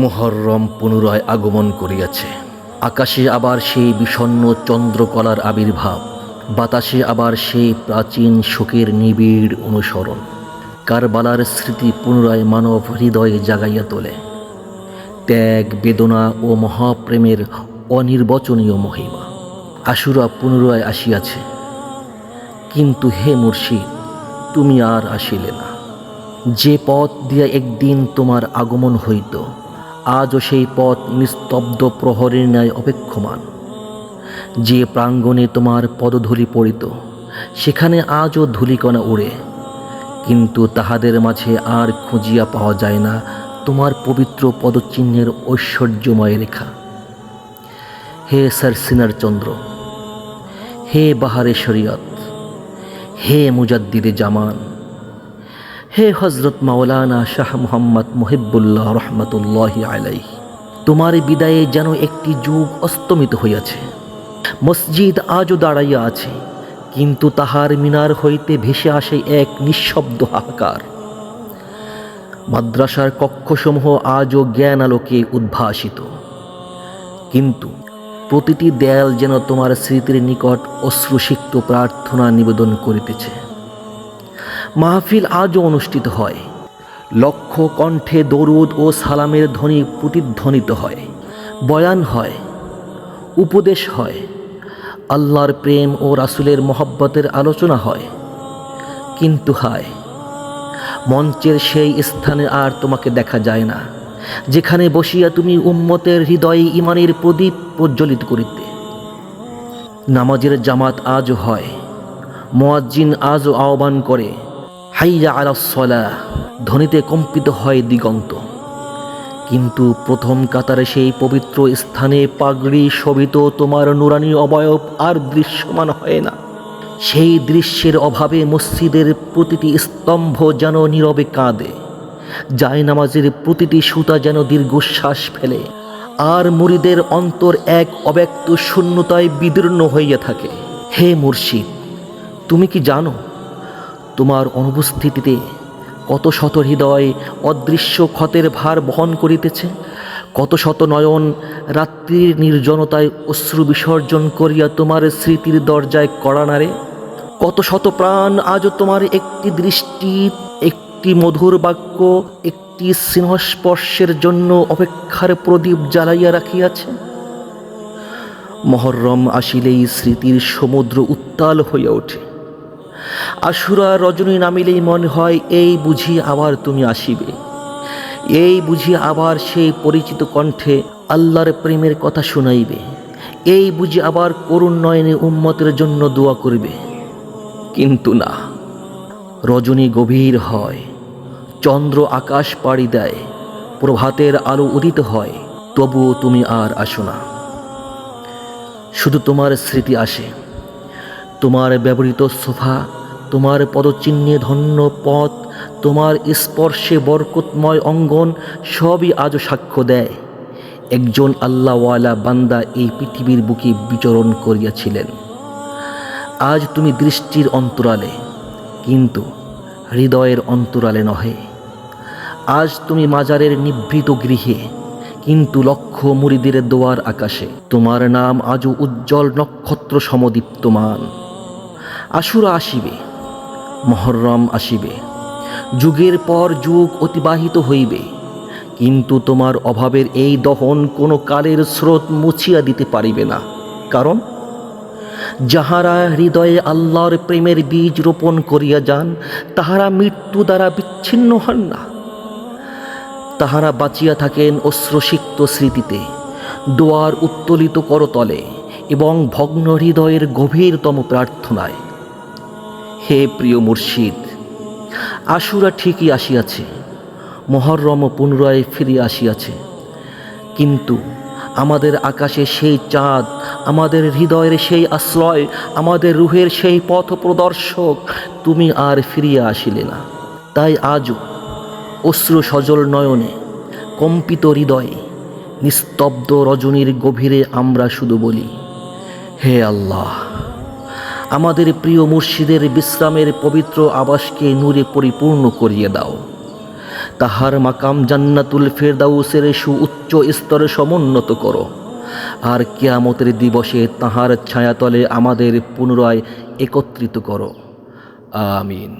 মুহররম পুনরায় আগমন করিয়াছে। আকাশে আবার সেই বিষণ্ণ চন্দ্রকলার আবির্ভাব, বাতাসে আবার সেই প্রাচীন শোকের নিবিড় অনুসরণ। কারবালার স্মৃতি পুনরায় মানব হৃদয়ে জাগাইয়া তোলে ত্যাগ, বেদনা ও মহাপ্রেমের অনির্বচনীয় মহিমা। আশুরা পুনরায় আসিয়াছে, কিন্তু হে মুর্শিদ, তুমি আর আসিলে না। যে পথ দিয়া একদিন তোমার আগমন হইত, আজও সেই পথ নিস্তব্ধ প্রহরের ন্যায় অপেক্ষমান। যে প্রাঙ্গণে তোমার পদধূলি পড়িত, সেখানে আজও ধূলিকণা উড়ে, কিন্তু তাহাদের মাঝে আর খুঁজিয়া পাওয়া যায় না তোমার পবিত্র পদচিহ্নের ঐশ্বর্যময় রেখা। হে সারসিনার চন্দ্র, হে বাহারে শরিয়ত, হে মুজাদ্দিদে জামান, হে হজরত মাওলানা শাহ মুহাম্মদ মুহিব্বুল্লাহ রহমতুল্লাহি আলাইহি, তোমার বিদায়ে যেন একটি যুগ অস্তমিত হইয়াছে। মসজিদ আজও দাঁড়াইয়া আছে, কিন্তু তাহার মিনার হইতে ভেসে আসে এক নিঃশব্দ হাহাকার। মাদ্রাসার কক্ষসমূহ আজও জ্ঞান আলোকে উদ্ভাসিত, কিন্তু প্রতিটি দেয়াল যেন তোমার স্মৃতির নিকট অশ্রুসিক্ত প্রার্থনা নিবেদন করিতেছে। মাহফিল আজও অনুষ্ঠিত হয়, লক্ষ কণ্ঠে দরুদ ও সালামের ধ্বনি প্রতিধ্বনিত হয়, বয়ান হয়, উপদেশ হয়, আল্লাহর প্রেম ও রাসূলের মহব্বতের আলোচনা হয়। কিন্তু হায়, মঞ্চের সেই স্থানে আর তোমাকে দেখা যায় না, যেখানে বসিয়া তুমি উম্মতের হৃদয়ে ঈমানের প্রদীপ প্রজ্বলিত করিতে। নামাজের জামাত আজও হয়, মুয়াজ্জিন আজও আহ্বান করে, হাইয়া আলাস সালাহ ধ্বনিতে কম্পিত হয় দিগন্ত। কিন্তু প্রথম কাতারে সেই পবিত্র স্থানে পাগড়ি শোভিত তোমার নুরানি অবয়ব আর দৃশ্যমান হয় না। সেই দৃশ্যের অভাবে মসজিদের প্রতিটি স্তম্ভ যেন নীরবে কাঁদে, জায়নামাজের প্রতিটি সুতা যেন দীর্ঘশ্বাস ফেলে, আর মুরিদের অন্তর এক অব্যক্ত শূন্যতায় বিদীর্ণ হইয়া থাকে। হে মুর্শিদ, তুমি কি জানো তোমার অনুপস্থিতিতে কত শত হৃদয় অদৃশ্য ক্ষতের ভার বহন করিতেছে? কত শত নয়ন রাত্রির নির্জনতায় অশ্রু বিসর্জন করিয়া তোমার স্মৃতির দরজায় কড়া নাড়ে? কত শত প্রাণ আজও তোমার একটি দৃষ্টি, একটি মধুর বাক্য, একটি স্নেহস্পর্শের জন্য অপেক্ষার প্রদীপ জ্বালাইয়া রাখিয়াছে? মুহররম আসিলেই স্মৃতির সমুদ্র উত্তাল হইয়া ওঠে। আশুরা রজনী নামিলেই মনে হয়, এই বুঝি আবার তুমি আসিবে, এই বুঝি আবার সেই পরিচিত কণ্ঠে আল্লাহর প্রেমের কথা শুনাইবে, এই বুঝি আবার করুণ নয়নে উম্মতের জন্য দোয়া করবে। কিন্তু না, রজনী গভীর হয়, চন্দ্র আকাশ পাড়ি দেয়, প্রভাতের আলো উদিত হয়, তবুও তুমি আর আসো না। শুধু তোমার স্মৃতি আসে, তোমার ব্যবহৃত সোফা, তোমার পদচিহ্নে ধন্য পথ, তোমার স্পর্শে বরকতময় অঙ্গন, সবই আজও সাক্ষ্য দেয় একজন আল্লাহওয়ালা বান্দা এই পৃথিবীর বুকে বিচরণ করিয়াছিলেন। আজ তুমি দৃষ্টির অন্তরালে, কিন্তু হৃদয়ের অন্তরালে নহে। আজ তুমি মাজারের নিভৃত গৃহে, কিন্তু লক্ষ মুরিদের দোয়ার আকাশে তোমার নাম আজও উজ্জ্বল নক্ষত্র সমদীপ্তমান। আশুরা আসিবে, মুহররম আসিবে, যুগের পর যুগ অতিবাহিত হইবে, কিন্তু তোমার অভাবের এই দহন কোনো কালের স্রোত মুছিয়া দিতে পারিবে না। কারণ যাহারা হৃদয়ে আল্লাহর প্রেমের বীজ রোপণ করিয়া যান, তাহারা মৃত্যু দ্বারা বিচ্ছিন্ন হন না। তাহারা বাঁচিয়া থাকেন অশ্রুসিক্ত স্মৃতিতে, দোয়ার উত্তোলিত করতলে এবং ভগ্ন হৃদয়ের গভীরতম প্রার্থনায়। হে প্রিয় মুর্শিদ, আশুরা ঠিকই আসিয়াছে, মুহররম পুনরায় ফিরিয়া আসিয়াছে, কিন্তু আমাদের আকাশে সেই চাঁদ, আমাদের হৃদয়ের সেই আশ্রয়, আমাদের রুহের সেই পথ প্রদর্শক তুমি আর ফিরিয়া আসিলে না। তাই আজও অশ্রু সজল নয়নে, কম্পিত হৃদয়ে, নিস্তব্ধ রজনীর গভীরে আমরা শুধু বলি, হে আল্লাহ, আমাদের প্রিয় মুর্শিদের বিশ্রামের পবিত্র আবাসকে নূরে পরিপূর্ণ করিয়ে দাও। তাহার মাকাম জান্নাতুল ফেরদাউসের সুউচ্চ স্তরে সমুন্নত করো, আর কিয়ামতের দিবসে তাহার ছায়াতলে আমাদের পুনরায় একত্রিত করো। আমিন।